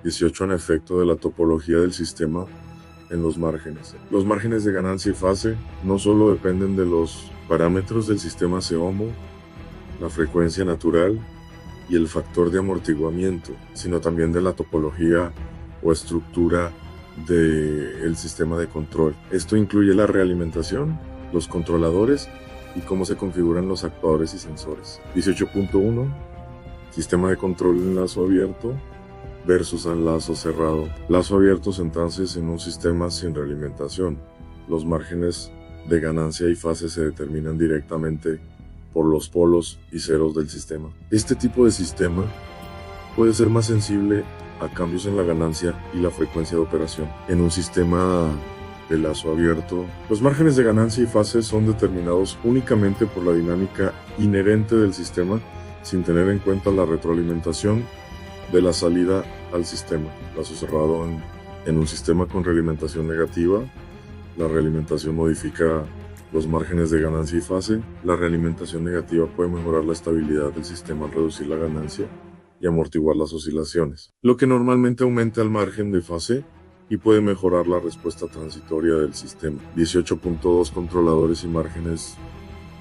18. En efecto de la topología del sistema en los márgenes. Los márgenes de ganancia y fase no solo dependen de los parámetros del sistema SEOMO, la frecuencia natural y el factor de amortiguamiento, sino también de la topología o estructura del sistema de control. Esto incluye la realimentación, los controladores y cómo se configuran los actuadores y sensores. 18.1. Sistema de control en lazo abierto versus en lazo cerrado. Lazo abierto entonces en un sistema sin realimentación. Los márgenes de ganancia y fase se determinan directamente por los polos y ceros del sistema. Este tipo de sistema puede ser más sensible a cambios en la ganancia y la frecuencia de operación. En un sistema de lazo abierto, los márgenes de ganancia y fase son determinados únicamente por la dinámica inherente del sistema, sin tener en cuenta la retroalimentación de la salida al sistema. Lazo cerrado en un sistema con realimentación negativa, la realimentación modifica los márgenes de ganancia y fase. La realimentación negativa puede mejorar la estabilidad del sistema al reducir la ganancia y amortiguar las oscilaciones, lo que normalmente aumenta el margen de fase y puede mejorar la respuesta transitoria del sistema. 18.2. Controladores y márgenes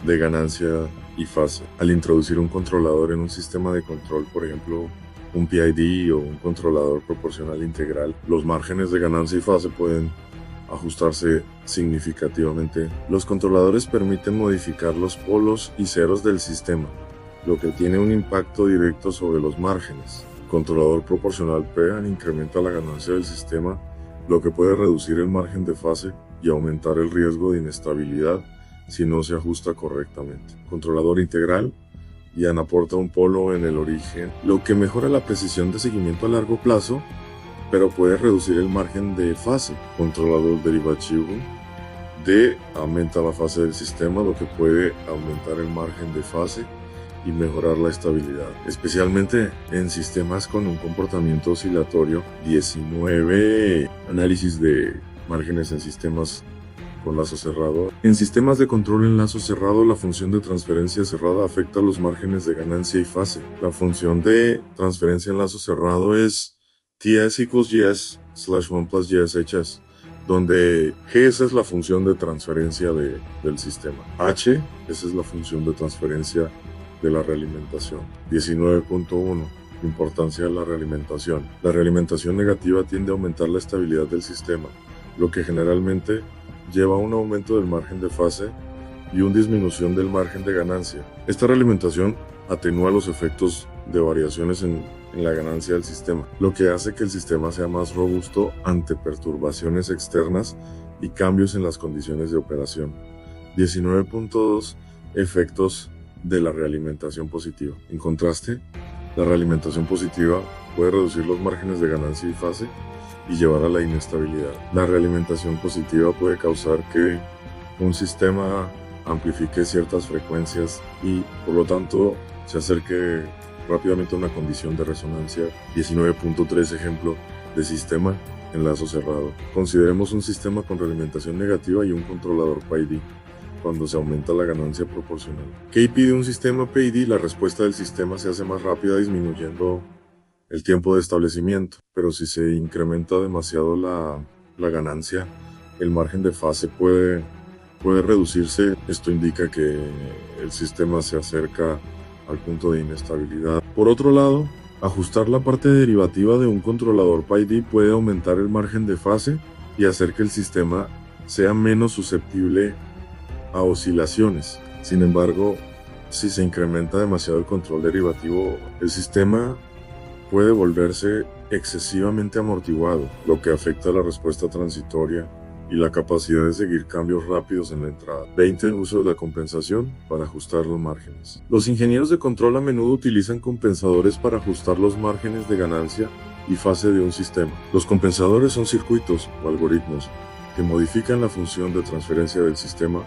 de ganancia y fase. Al introducir un controlador en un sistema de control, por ejemplo, un PID o un controlador proporcional integral, los márgenes de ganancia y fase pueden ajustarse significativamente. Los controladores permiten modificar los polos y ceros del sistema, lo que tiene un impacto directo sobre los márgenes. Controlador proporcional PAN incrementa la ganancia del sistema, lo que puede reducir el margen de fase y aumentar el riesgo de inestabilidad si no se ajusta correctamente. Controlador integral YAN aporta un polo en el origen, lo que mejora la precisión de seguimiento a largo plazo, pero puede reducir el margen de fase. Controlador derivativo D aumenta la fase del sistema, lo que puede aumentar el margen de fase y mejorar la estabilidad, especialmente en sistemas con un comportamiento oscilatorio. 19. Análisis de márgenes en sistemas con lazo cerrado. En sistemas de control en lazo cerrado, la función de transferencia cerrada afecta los márgenes de ganancia y fase. La función de transferencia en lazo cerrado es TS equals GS/1 plus GS/HS, donde GS es la función de transferencia del sistema. H, esa es la función de transferencia de la realimentación. 19.1. Importancia de la realimentación. La realimentación negativa tiende a aumentar la estabilidad del sistema, lo que generalmente lleva a un aumento del margen de fase y una disminución del margen de ganancia. Esta realimentación atenúa los efectos de variaciones en la ganancia del sistema, lo que hace que el sistema sea más robusto ante perturbaciones externas y cambios en las condiciones de operación. 19.2. Efectos de la realimentación positiva. En contraste, la realimentación positiva puede reducir los márgenes de ganancia y fase y llevar a la inestabilidad. La realimentación positiva puede causar que un sistema amplifique ciertas frecuencias y, por lo tanto, se acerque rápidamente a una condición de resonancia. 19.3. Ejemplo de sistema en lazo cerrado. Consideremos un sistema con realimentación negativa y un controlador PID. Cuando se aumenta la ganancia proporcional. ¿Qué pide un sistema PID? La respuesta del sistema se hace más rápida disminuyendo el tiempo de establecimiento, pero si se incrementa demasiado la ganancia, el margen de fase puede reducirse. Esto indica que el sistema se acerca al punto de inestabilidad. Por otro lado, ajustar la parte derivativa de un controlador PID puede aumentar el margen de fase y hacer que el sistema sea menos susceptible a oscilaciones. Sin embargo, si se incrementa demasiado el control derivativo, el sistema puede volverse excesivamente amortiguado, lo que afecta la respuesta transitoria y la capacidad de seguir cambios rápidos en la entrada. 20. Uso de la compensación para ajustar los márgenes. Los ingenieros de control a menudo utilizan compensadores para ajustar los márgenes de ganancia y fase de un sistema. Los compensadores son circuitos o algoritmos que modifican la función de transferencia del sistema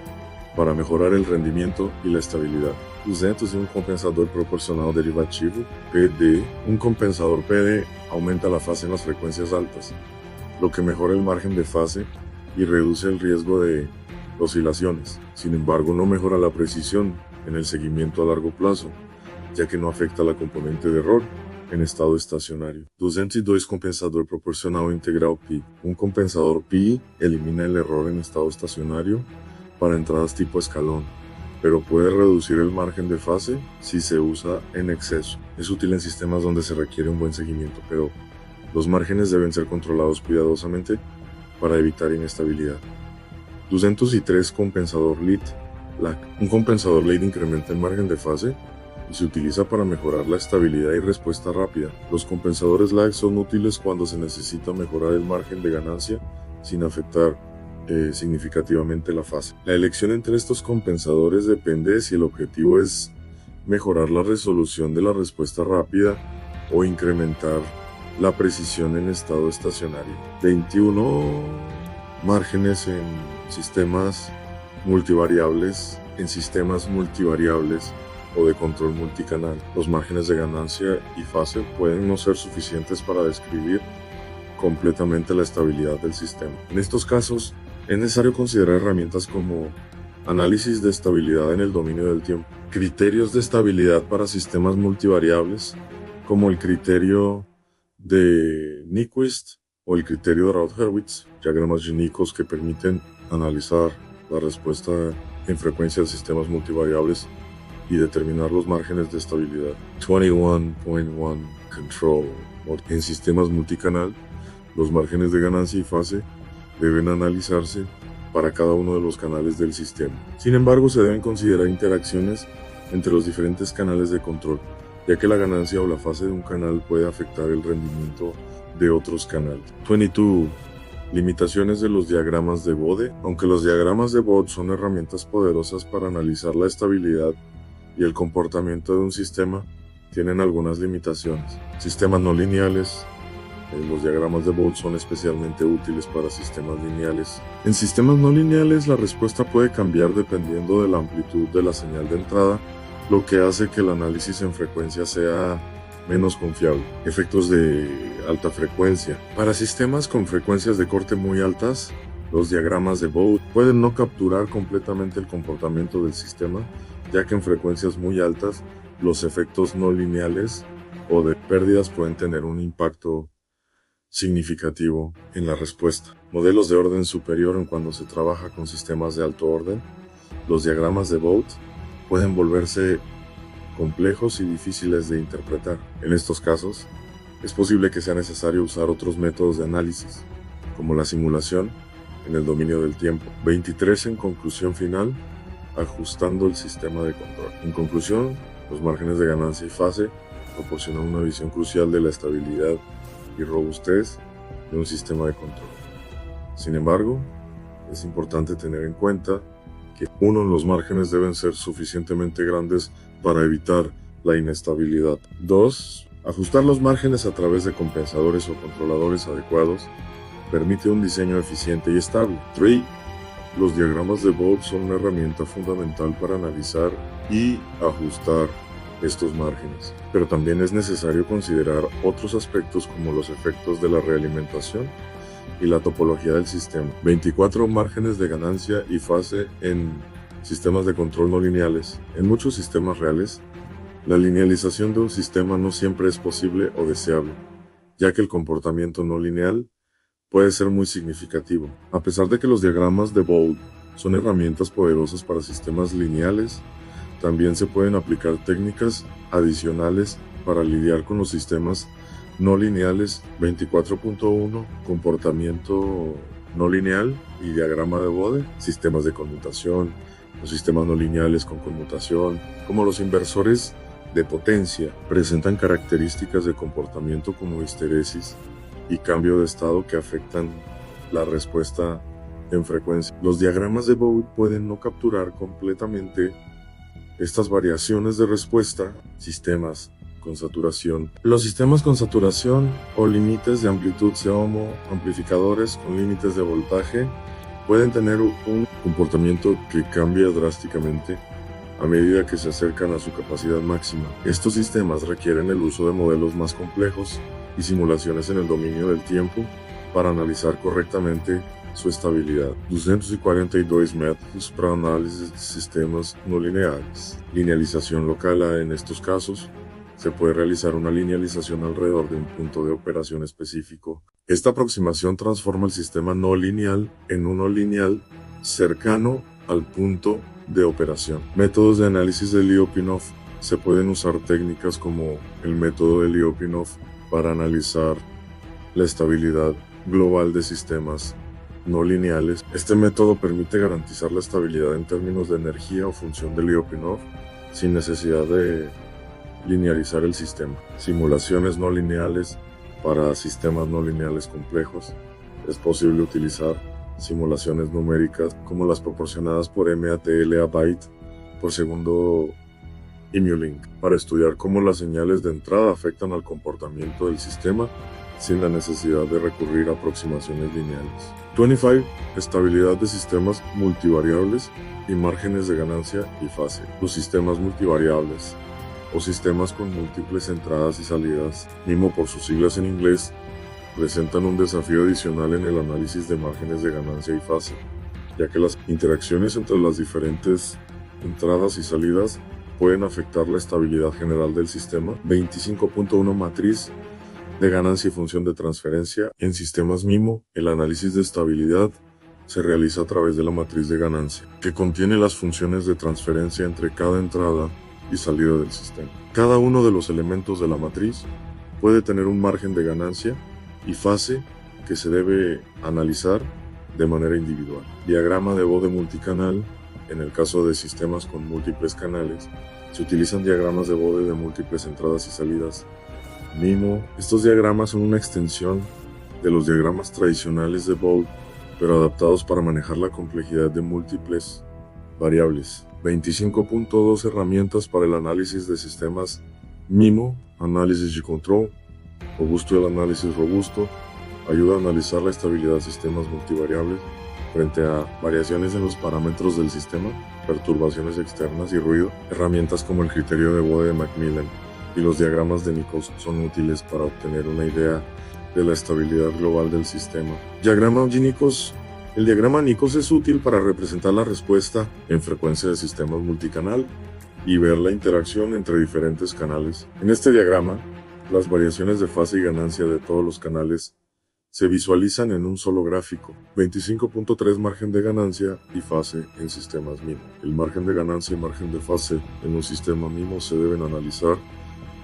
para mejorar el rendimiento y la estabilidad. 200. Un compensador proporcional derivativo, PD. Un compensador PD aumenta la fase en las frecuencias altas, lo que mejora el margen de fase y reduce el riesgo de oscilaciones. Sin embargo, no mejora la precisión en el seguimiento a largo plazo, ya que no afecta la componente de error en estado estacionario. 202 compensador proporcional integral pi. Un compensador pi elimina el error en estado estacionario para entradas tipo escalón, pero puede reducir el margen de fase si se usa en exceso. Es útil en sistemas donde se requiere un buen seguimiento, pero los márgenes deben ser controlados cuidadosamente para evitar inestabilidad. 203 compensador lead lag. Un compensador lead incrementa el margen de fase y se utiliza para mejorar la estabilidad y respuesta rápida. Los compensadores lag son útiles cuando se necesita mejorar el margen de ganancia sin afectar significativamente la fase. La elección entre estos compensadores depende de si el objetivo es mejorar la resolución de la respuesta rápida o incrementar la precisión en estado estacionario. 21 márgenes en sistemas multivariables. En sistemas multivariables o de control multicanal, los márgenes de ganancia y fase pueden no ser suficientes para describir completamente la estabilidad del sistema. En estos casos, es necesario considerar herramientas como análisis de estabilidad en el dominio del tiempo, criterios de estabilidad para sistemas multivariables, como el criterio de Nyquist o el criterio de Raud-Hurwitz, diagramas GNICOS que permiten analizar la respuesta en frecuencia de sistemas multivariables y determinar los márgenes de estabilidad. 21.1 Control. En sistemas multicanal, los márgenes de ganancia y fase deben analizarse para cada uno de los canales del sistema. Sin embargo, se deben considerar interacciones entre los diferentes canales de control, ya que la ganancia o la fase de un canal puede afectar el rendimiento de otros canales. 22. Limitaciones de los diagramas de Bode. Aunque los diagramas de Bode son herramientas poderosas para analizar la estabilidad y el comportamiento de un sistema, tienen algunas limitaciones. Sistemas no lineales. Los diagramas de Bode son especialmente útiles para sistemas lineales. En sistemas no lineales, la respuesta puede cambiar dependiendo de la amplitud de la señal de entrada, lo que hace que el análisis en frecuencia sea menos confiable. Efectos de alta frecuencia. Para sistemas con frecuencias de corte muy altas, los diagramas de Bode pueden no capturar completamente el comportamiento del sistema, ya que en frecuencias muy altas, los efectos no lineales o de pérdidas pueden tener un impacto significativo en la respuesta. Modelos de orden superior. En cuando se trabaja con sistemas de alto orden, los diagramas de Bode pueden volverse complejos y difíciles de interpretar. En estos casos, es posible que sea necesario usar otros métodos de análisis, como la simulación en el dominio del tiempo. 23. En conclusión final, ajustando el sistema de control. En conclusión, los márgenes de ganancia y fase proporcionan una visión crucial de la estabilidad y robustez de un sistema de control. Sin embargo, es importante tener en cuenta que 1. Los márgenes deben ser suficientemente grandes para evitar la inestabilidad. 2. Ajustar los márgenes a través de compensadores o controladores adecuados permite un diseño eficiente y estable. 3. Los diagramas de Bode son una herramienta fundamental para analizar y ajustar estos márgenes, pero también es necesario considerar otros aspectos como los efectos de la realimentación y la topología del sistema. 24. Márgenes de ganancia y fase en sistemas de control no lineales. En muchos sistemas reales, la linealización de un sistema no siempre es posible o deseable, ya que el comportamiento no lineal puede ser muy significativo. A pesar de que los diagramas de Bode son herramientas poderosas para sistemas lineales, también se pueden aplicar técnicas adicionales para lidiar con los sistemas no lineales. 24.1 Comportamiento no lineal y diagrama de Bode. Sistemas de conmutación, los sistemas no lineales con conmutación, como los inversores de potencia, presentan características de comportamiento como histeresis y cambio de estado que afectan la respuesta en frecuencia. Los diagramas de Bode pueden no capturar completamente estas variaciones de respuesta. Sistemas con saturación. Los sistemas con saturación o límites de amplitud COMO, amplificadores con límites de voltaje, pueden tener un comportamiento que cambia drásticamente a medida que se acercan a su capacidad máxima. Estos sistemas requieren el uso de modelos más complejos y simulaciones en el dominio del tiempo para analizar correctamente su estabilidad. 242 métodos para análisis de sistemas no lineales. Linealización local. En estos casos, se puede realizar una linealización alrededor de un punto de operación específico. Esta aproximación transforma el sistema no lineal en uno lineal cercano al punto de operación. Métodos de análisis de Lyapunov. Se pueden usar técnicas como el método de Lyapunov para analizar la estabilidad global de sistemas no lineales. Este método permite garantizar la estabilidad en términos de energía o función de Lyapunov sin necesidad de linearizar el sistema. Simulaciones no lineales para sistemas no lineales complejos. Es posible utilizar simulaciones numéricas como las proporcionadas por MATL a byte por segundo Imulink para estudiar cómo las señales de entrada afectan al comportamiento del sistema sin la necesidad de recurrir a aproximaciones lineales. 25. Estabilidad de sistemas multivariables y márgenes de ganancia y fase. Los sistemas multivariables o sistemas con múltiples entradas y salidas, MIMO por sus siglas en inglés, presentan un desafío adicional en el análisis de márgenes de ganancia y fase, ya que las interacciones entre las diferentes entradas y salidas pueden afectar la estabilidad general del sistema. 25.1 Matriz de ganancia y función de transferencia. En sistemas MIMO, el análisis de estabilidad se realiza a través de la matriz de ganancia, que contiene las funciones de transferencia entre cada entrada y salida del sistema. Cada uno de los elementos de la matriz puede tener un margen de ganancia y fase que se debe analizar de manera individual. Diagrama de bode multicanal. En el caso de sistemas con múltiples canales, se utilizan diagramas de bode de múltiples entradas y salidas MIMO. Estos diagramas son una extensión de los diagramas tradicionales de Bode, pero adaptados para manejar la complejidad de múltiples variables. 25.2 Herramientas para el análisis de sistemas MIMO. Análisis de control. Robusto. El análisis robusto ayuda a analizar la estabilidad de sistemas multivariables frente a variaciones en los parámetros del sistema, perturbaciones externas y ruido. Herramientas como el criterio de Bode de Macmillan y los diagramas de Nichols son útiles para obtener una idea de la estabilidad global del sistema. Diagrama de Nichols. El diagrama Nichols es útil para representar la respuesta en frecuencia de sistemas multicanal y ver la interacción entre diferentes canales. En este diagrama, las variaciones de fase y ganancia de todos los canales se visualizan en un solo gráfico. 25.3 Margen de ganancia y fase en sistemas MIMO. El margen de ganancia y margen de fase en un sistema MIMO se deben analizar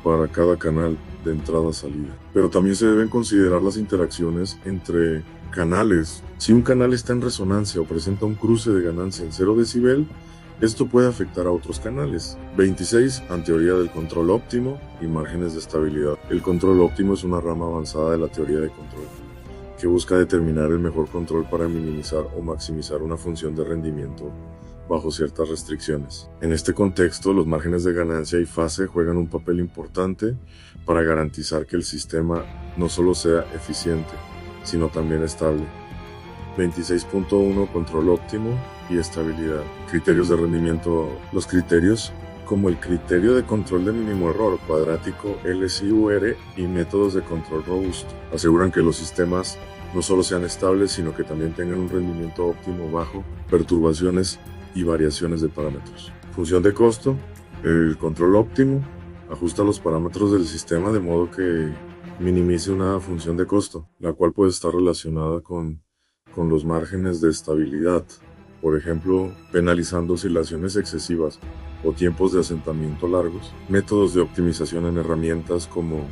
para cada canal de entrada-salida. Pero también se deben considerar las interacciones entre canales. Si un canal está en resonancia o presenta un cruce de ganancia en 0 decibel, esto puede afectar a otros canales. 26. Teoría del control óptimo y márgenes de estabilidad. El control óptimo es una rama avanzada de la teoría de control, que busca determinar el mejor control para minimizar o maximizar una función de rendimiento bajo ciertas restricciones. En este contexto, los márgenes de ganancia y fase juegan un papel importante para garantizar que el sistema no solo sea eficiente, sino también estable. 26.1 Control óptimo y estabilidad. Criterios de rendimiento. Los criterios, como el criterio de control de mínimo error cuadrático LCUR y métodos de control robusto, aseguran que los sistemas no solo sean estables, sino que también tengan un rendimiento óptimo bajo perturbaciones y variaciones de parámetros. Función de costo. El control óptimo ajusta los parámetros del sistema de modo que minimice una función de costo, la cual puede estar relacionada con los márgenes de estabilidad, por ejemplo, penalizando oscilaciones excesivas o tiempos de asentamiento largos. Métodos de optimización en herramientas como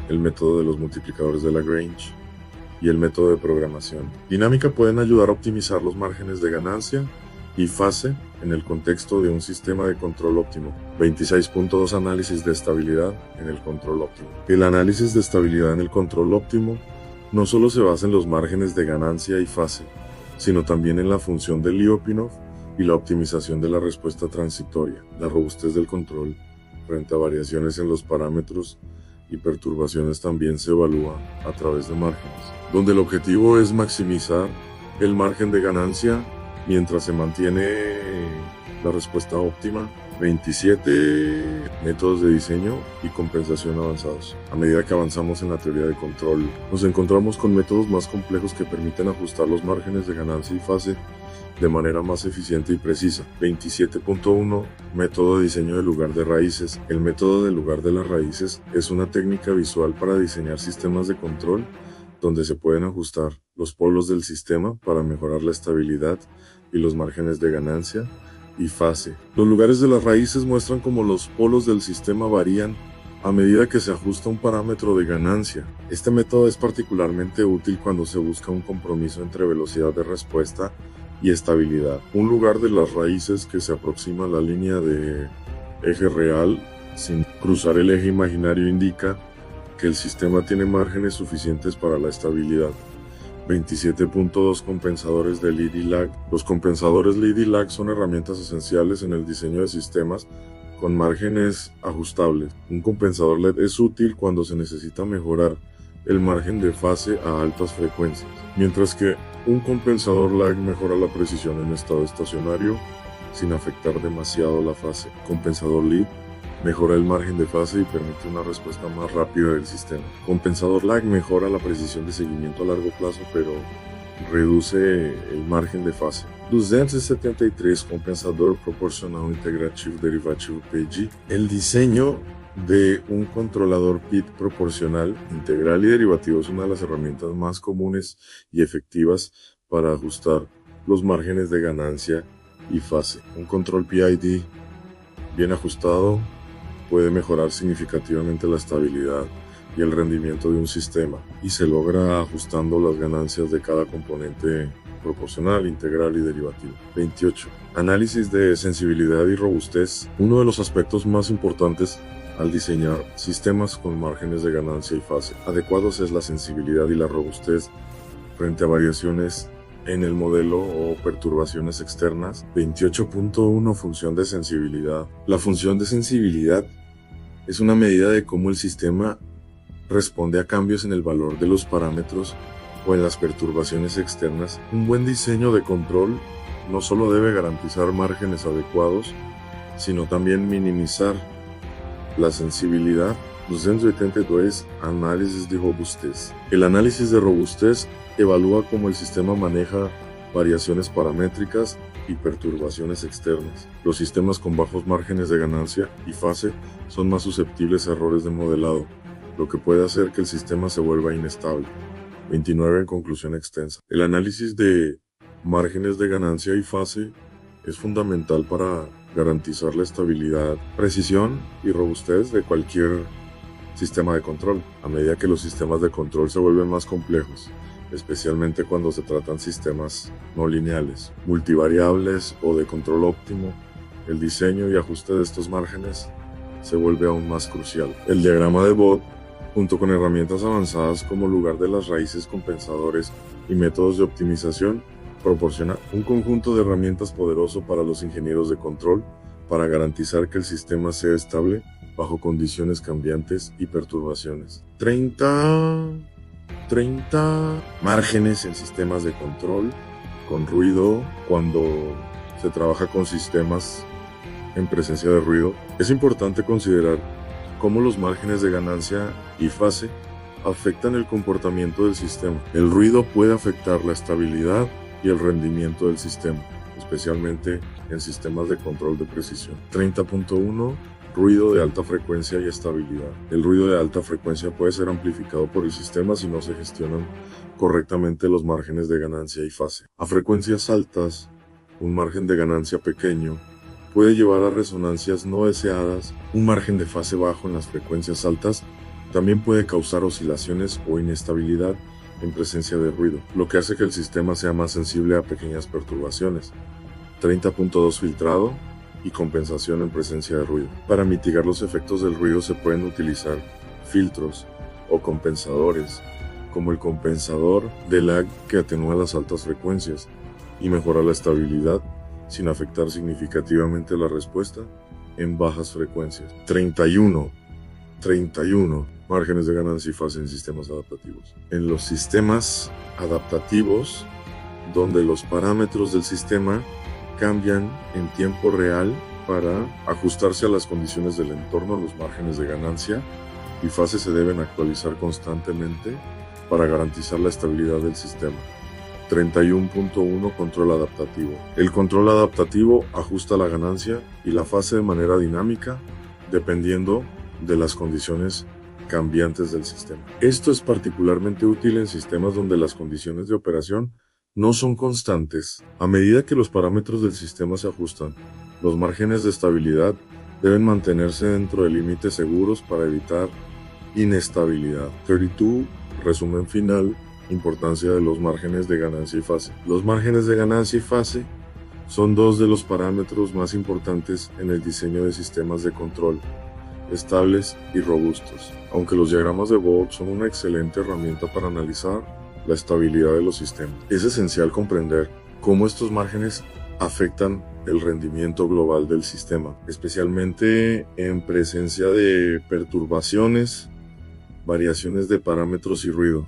el método de los multiplicadores de Lagrange y el método de programación dinámica pueden ayudar a optimizar los márgenes de ganancia y fase en el contexto de un sistema de control óptimo. 26.2 Análisis de estabilidad en el control óptimo. El análisis de estabilidad en el control óptimo no solo se basa en los márgenes de ganancia y fase, sino también en la función de Lyapunov y la optimización de la respuesta transitoria. La robustez del control frente a variaciones en los parámetros y perturbaciones también se evalúa a través de márgenes, donde el objetivo es maximizar el margen de ganancia mientras se mantiene la respuesta óptima 27. Métodos de diseño y compensación avanzados. A medida que avanzamos en la teoría de control, nos encontramos con métodos más complejos que permiten ajustar los márgenes de ganancia y fase de manera más eficiente y precisa. 27.1. Método de diseño del lugar de raíces. El método del lugar de las raíces es una técnica visual para diseñar sistemas de control donde se pueden ajustar los polos del sistema para mejorar la estabilidad y los márgenes de ganancia y fase. Los lugares de las raíces muestran cómo los polos del sistema varían a medida que se ajusta un parámetro de ganancia. Este método es particularmente útil cuando se busca un compromiso entre velocidad de respuesta y estabilidad. Un lugar de las raíces que se aproxima a la línea de eje real sin cruzar el eje imaginario indica que el sistema tiene márgenes suficientes para la estabilidad. 27.2. Compensadores de lead y lag. Los compensadores lead y lag son herramientas esenciales en el diseño de sistemas con márgenes ajustables. Un compensador LED es útil cuando se necesita mejorar el margen de fase a altas frecuencias, mientras que un compensador lag mejora la precisión en estado estacionario sin afectar demasiado la fase. Compensador lead mejora el margen de fase y permite una respuesta más rápida del sistema. Compensador lag mejora la precisión de seguimiento a largo plazo, pero reduce el margen de fase. 273. Compensador proporcional integrativo derivativo PG. El diseño de un controlador PID proporcional, integral y derivativo es una de las herramientas más comunes y efectivas para ajustar los márgenes de ganancia y fase. Un control PID bien ajustado puede mejorar significativamente la estabilidad y el rendimiento de un sistema, y se logra ajustando las ganancias de cada componente proporcional, integral y derivativo. 28. Análisis de sensibilidad y robustez. Uno de los aspectos más importantes al diseñar sistemas con márgenes de ganancia y fase adecuados es la sensibilidad y la robustez frente a variaciones en el modelo o perturbaciones externas. 28.1. Función de sensibilidad. La función de sensibilidad es una medida de cómo el sistema responde a cambios en el valor de los parámetros o en las perturbaciones externas. Un buen diseño de control no solo debe garantizar márgenes adecuados, sino también minimizar la sensibilidad. 282. Análisis de robustez. El análisis de robustez evalúa cómo el sistema maneja variaciones paramétricas y perturbaciones externas. Los sistemas con bajos márgenes de ganancia y fase son más susceptibles a errores de modelado, lo que puede hacer que el sistema se vuelva inestable. 29. En conclusión extensa. El análisis de márgenes de ganancia y fase es fundamental para garantizar la estabilidad, precisión y robustez de cualquier sistema de control. A medida que los sistemas de control se vuelven más complejos, especialmente cuando se tratan sistemas no lineales, multivariables o de control óptimo, el diseño y ajuste de estos márgenes se vuelve aún más crucial. El diagrama de Bode, junto con herramientas avanzadas como lugar de las raíces, compensadores y métodos de optimización, proporciona un conjunto de herramientas poderoso para los ingenieros de control para garantizar que el sistema sea estable bajo condiciones cambiantes y perturbaciones. 30 márgenes en sistemas de control con ruido. Cuando se trabaja con sistemas en presencia de ruido, es importante considerar cómo los márgenes de ganancia y fase afectan el comportamiento del sistema. El ruido puede afectar la estabilidad y el rendimiento del sistema, especialmente en sistemas de control de precisión. 30.1. Ruido de alta frecuencia y estabilidad. El ruido de alta frecuencia puede ser amplificado por el sistema si no se gestionan correctamente los márgenes de ganancia y fase. A frecuencias altas, un margen de ganancia pequeño puede llevar a resonancias no deseadas. Un margen de fase bajo en las frecuencias altas también puede causar oscilaciones o inestabilidad en presencia de ruido, lo que hace que el sistema sea más sensible a pequeñas perturbaciones. 30.2. Filtrado y compensación en presencia de ruido. Para mitigar los efectos del ruido se pueden utilizar filtros o compensadores, como el compensador de lag, que atenúa las altas frecuencias y mejora la estabilidad sin afectar significativamente la respuesta en bajas frecuencias. 31. Márgenes de ganancia y fase en sistemas adaptativos. En los sistemas adaptativos, donde los parámetros del sistema cambian en tiempo real para ajustarse a las condiciones del entorno. Los márgenes de ganancia y fase se deben actualizar constantemente para garantizar la estabilidad del sistema. 31.1 Control adaptativo. El control adaptativo ajusta la ganancia y la fase de manera dinámica, dependiendo de las condiciones cambiantes del sistema. Esto es particularmente útil en sistemas donde las condiciones de operación no son constantes. A medida que los parámetros del sistema se ajustan, los márgenes de estabilidad deben mantenerse dentro de límites seguros para evitar inestabilidad. 32. Resumen final. Importancia de los márgenes de ganancia y fase. Los márgenes de ganancia y fase son dos de los parámetros más importantes en el diseño de sistemas de control estables y robustos. Aunque los diagramas de Bode son una excelente herramienta para analizar la estabilidad de los sistemas, es esencial comprender cómo estos márgenes afectan el rendimiento global del sistema, especialmente en presencia de perturbaciones, variaciones de parámetros y ruido.